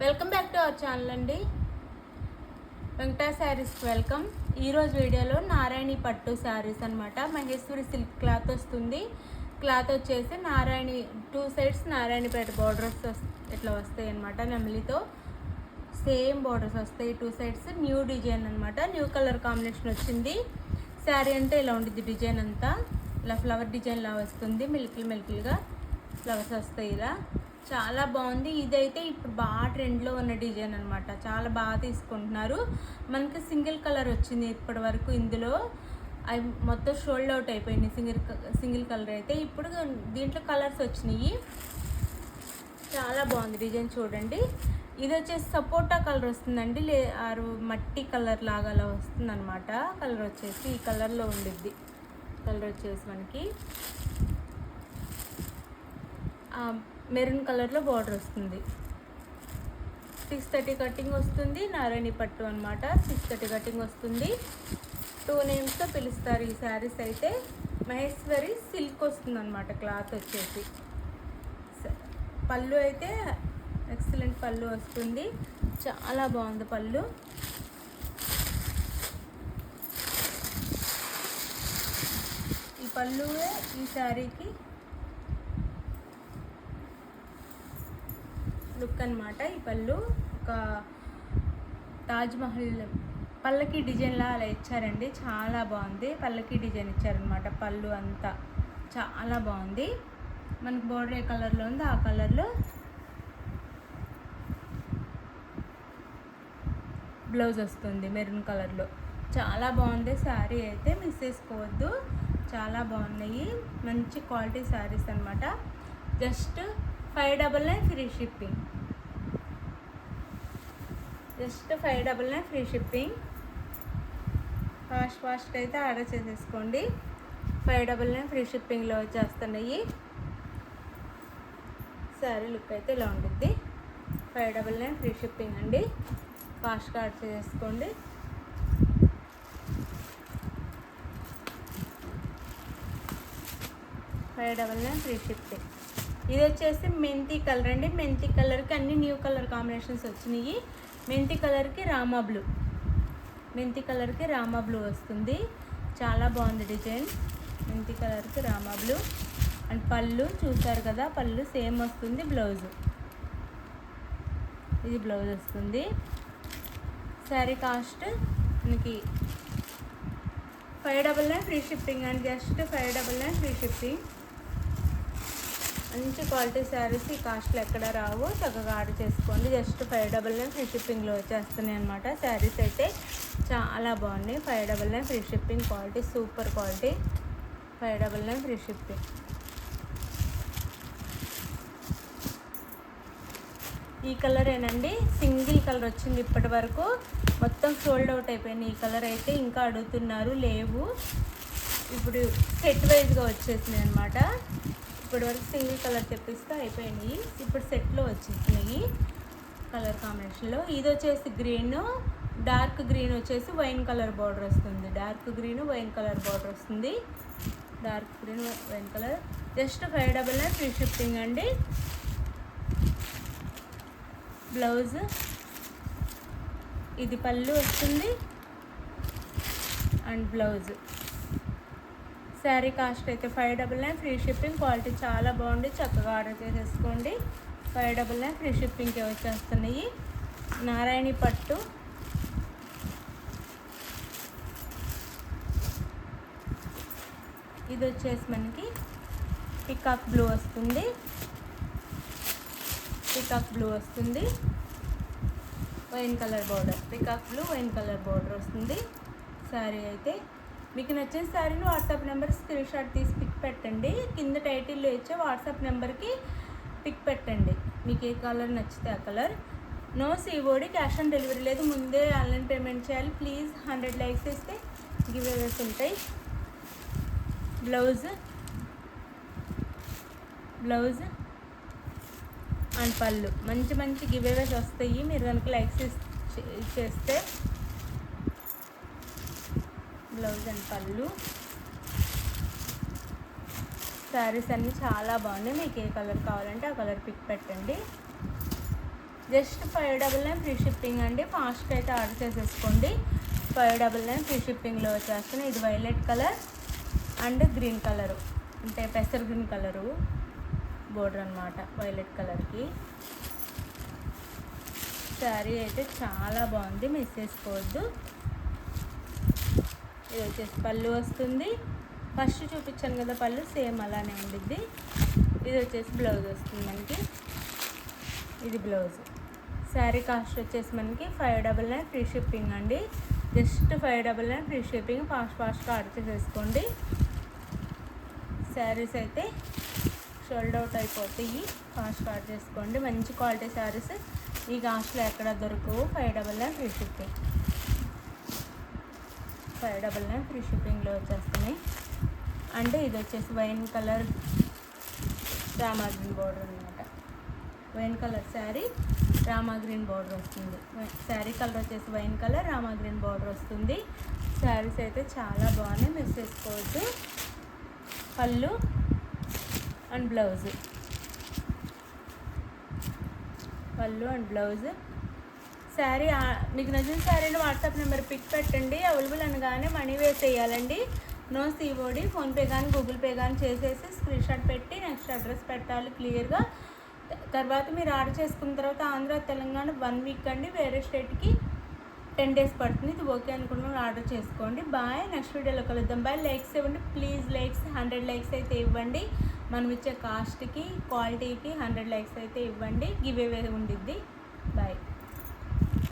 Welcome back to our channel అండి. వెంకటా శారీస్కి welcome. ఈరోజు వీడియోలో నారాయణి పట్టు శారీస్ అనమాట. మహేశ్వరి సిల్క్ క్లాత్ వస్తుంది. క్లాత్ వచ్చేసి నారాయణి 2 సైడ్స్ నారాయణపేట బార్డర్స్ ఇట్లా వస్తాయి అనమాట. నెమలితో సేమ్ బార్డర్స్ వస్తాయి 2 సైడ్స్. న్యూ డిజైన్ అనమాట. న్యూ కలర్ కాంబినేషన్ వచ్చింది. శారీ అంటే ఇలా ఉంటుంది. డిజైన్ అంతా ఇలా ఫ్లవర్ డిజైన్ లా వస్తుంది. మిల్కీగా ఫ్లవర్స్ వస్తాయి. ఇలా చాలా బాగుంది. ఇదైతే ఇప్పుడు బాగా ట్రెండ్లో ఉన్న డిజైన్ అనమాట. చాలా బాగా తీసుకుంటున్నారు. మనకి సింగిల్ కలర్ వచ్చింది ఇప్పటి వరకు. ఇందులో అవి మొత్తం షోల్డ్ అవుట్ అయిపోయింది. సింగిల్ కలర్ అయితే ఇప్పుడు దీంట్లో కలర్స్ వచ్చినాయి. చాలా బాగుంది డిజైన్ చూడండి. ఇది వచ్చేసి సపోటా కలర్ వస్తుందండి. మట్టి కలర్ లాగా అలా వస్తుంది అనమాట. కలర్ వచ్చేసి ఈ కలర్లో ఉండిద్ది. కలర్ వచ్చేసి మనకి మెరూన్ కలర్లో బార్డర్ వస్తుంది. 630 కటింగ్ వస్తుంది. నారాయణి పట్టు అనమాట. 630 కటింగ్ వస్తుంది. 2 నేమ్స్తో పిలుస్తారు ఈ శారీస్. అయితే మహేశ్వరి సిల్క్ వస్తుంది అనమాట. క్లాత్ వచ్చేసి పళ్ళు అయితే ఎక్సలెంట్ పళ్ళు వస్తుంది. చాలా బాగుంది పళ్ళు. ఈ పళ్ళువే ఈ శారీకి లుక్ అనమాట. ఈ పళ్ళు ఒక తాజ్మహల్ పల్లకి డిజైన్లా అలా ఇచ్చారండి. చాలా బాగుంది. పల్లకి డిజైన్ ఇచ్చారనమాట. పళ్ళు అంతా చాలా బాగుంది. మనకు బోర్డర్ ఏ కలర్లో ఉందో ఆ కలర్లో బ్లౌజ్ వస్తుంది మెరూన్ కలర్లో. చాలా బాగుంది శారీ అయితే. మిస్ చేసుకోవద్దు. చాలా బాగున్నాయి. మంచి క్వాలిటీ శారీస్ అనమాట. Just 599 free shipping. Just 599 free shipping. Fast అయితే ఆర్డర్ చేసేసుకోండి. 599 ఫ్రీ షిప్పింగ్లో వచ్చేస్తున్నాయి. శారీ లుక్ అయితే ఇలా ఉంటుంది. 599 ఫ్రీ షిప్పింగ్ అండి. ఫాస్ట్గా ఆర్డర్ చేసేసుకోండి. Free shipping. ఇది వచ్చేసి మెంతి కలర్ అండి. మెంతి కలర్కి అన్ని న్యూ కలర్ కాంబినేషన్స్ వచ్చినాయి. మెంతి కలర్కి రామా బ్లూ వస్తుంది. చాలా బాగుంది డిజైన్. మెంతి కలర్కి రామా బ్లూ అండ్ పళ్ళు చూసారు కదా. పళ్ళు సేమ్ వస్తుంది. బ్లౌజ్ ఇది బ్లౌజ్ వస్తుంది. శారీ కాస్ట్ మనకి 599 free shipping and just 599 free shipping. మంచి క్వాలిటీ శారీస్ ఈ కాస్ట్లో ఎక్కడ రావు. చక్కగా ఆర్డర్ చేసుకోండి. జస్ట్ 599 ఫ్రీ షిప్పింగ్లో వచ్చేస్తున్నాయి అనమాట. శారీస్ అయితే చాలా బాగున్నాయి. 599 free shipping. Quality super quality. 599 free shipping. ఈ కలర్ ఏనండి. సింగిల్ కలర్ వచ్చింది ఇప్పటి వరకు. మొత్తం సోల్డ్ అవుట్ అయిపోయింది. ఈ కలర్ అయితే ఇంకా అడుగుతున్నారు. లేవు. ఇప్పుడు సెట్ వైజ్గా వచ్చేసినాయి అనమాట. ఇప్పటి వరకు సింగిల్ కలర్ తెప్పిస్తే అయిపోయినాయి. ఇప్పుడు సెట్లో వచ్చేసినాయి కలర్ కాంబినేషన్లో. ఇది వచ్చేసి గ్రీన్, డార్క్ గ్రీన్ వచ్చేసి వైన్ కలర్ బార్డర్ వస్తుంది. Dark green wine colour border వస్తుంది. Dark green wine colour. Just 599 free shipping అండి. బ్లౌజ్ ఇది పళ్ళు వస్తుంది అండ్ బ్లౌజ్. శారీ కాస్ట్ అయితే 599 ఫ్రీ షిప్పింగ్. క్వాలిటీ చాలా బాగుంది. చక్కగా ఆర్డర్ చేసేసుకోండి. 599 ఫ్రీ షిప్పింగ్కి వచ్చేస్తున్నాయి. నారాయణి పట్టు. ఇది వచ్చేసి మనకి పికాక్ బ్లూ వస్తుంది. Wine colour border. Peacock blue wine colour border వస్తుంది. శారీ అయితే మీకు నచ్చిన శారీని వాట్సాప్ నెంబర్ స్క్రీన్ షాట్ తీసి పిక్ పెట్టండి. కింద టైటిల్లో ఇచ్చే వాట్సాప్ నెంబర్కి పిక్ పెట్టండి. మీకు ఏ కలర్ నచ్చితే ఆ colour. No COD, cash on delivery లేదు. ముందే ఆన్లైన్ పేమెంట్ చేయాలి. ప్లీజ్ 100 లైక్స్ ఇస్తే గివ్ అవేస్ ఉంటాయి. బ్లౌజ్ అండ్ పళ్ళు. మంచి గివ్ అవేస్ వస్తాయి మీరు కనుక లైక్స్ చేస్తే. బ్లౌజ్ అండ్ పళ్ళు. శారీస్ అన్నీ చాలా బాగున్నాయి. మీకు ఏ కలర్ కావాలంటే ఆ కలర్ పిక్ పెట్టండి. జస్ట్ 599 ఫ్రీ షిప్పింగ్ అండి. ఫాస్ట్గా అయితే ఆర్డర్ చేసేసుకోండి. 599 ఫ్రీ షిప్పింగ్లో వచ్చేస్తున్నాయి. ఇది violet colour and green colour, అంటే పెసర్ గ్రీన్ కలరు బోర్డర్ అనమాట వైలెట్ కలర్కి. శారీ అయితే చాలా బాగుంది, మిస్ చేసుకోవద్దు. ఇది వచ్చేసి పళ్ళు వస్తుంది. ఫస్ట్ చూపించాను కదా పళ్ళు, సేమ్ అలానే ఉండిద్ది. ఇది వచ్చేసి బ్లౌజ్ వస్తుంది మనకి. ఇది బ్లౌజ్. శారీ కాస్ట్ వచ్చేసి మనకి 599 ఫ్రీ షిప్పింగ్ అండి. Just 599 free shipping. ఫాస్ట్గా ఆర్డర్ చేసేసుకోండి. శారీస్ అయితే షోల్డ్ అవుట్ అయిపోతాయి, ఫాస్ట్గా ఆర్డర్ చేసుకోండి. మంచి క్వాలిటీ శారీస్ ఈ కాస్ట్లో ఎక్కడ దొరకవు. 599 ఫ్రీ షిప్పింగ్. 599 ఫ్రీ షిప్పింగ్లో వచ్చేస్తున్నాయి. అంటే ఇది వచ్చేసి wine colour Rama green border అనమాట. Wine colour sari Rama green border వస్తుంది. శారీ కలర్ వచ్చేసి wine colour Rama green border వస్తుంది. శారీస్ అయితే చాలా బాగున్నాయి, మిస్ చేసుకోవద్దు. Pallu and blouse, pallu and blouse. Sari మీకు నచ్చిన శారీని వాట్సాప్ నెంబర్ పిక్ పెట్టండి. అవైలబుల్ అనగానే మనీ వేసేయాలండి. No COD. ఫోన్పే కానీ గూగుల్ పే కానీ చేసేసి స్క్రీన్ షాట్ పెట్టి నెక్స్ట్ అడ్రస్ పెట్టాలి క్లియర్గా. తర్వాత మీరు ఆర్డర్ చేసుకున్న తర్వాత ఆంధ్ర తెలంగాణ 1 వీక్ అండి, వేరే స్టేట్కి 10 డేస్ పడుతుంది. ఇది ఓకే అనుకున్న ఆర్డర్ చేసుకోండి. బాయ్. నెక్స్ట్ వీడియోలో కలుద్దాం. బాయ్. లైక్స్ ఇవ్వండి ప్లీజ్. లైక్స్ 100 లైక్స్ అయితే ఇవ్వండి. మనం ఇచ్చే కాస్ట్కి క్వాలిటీకి 100 లైక్స్ అయితే ఇవ్వండి. గివ్ అవే ఉండిద్ది.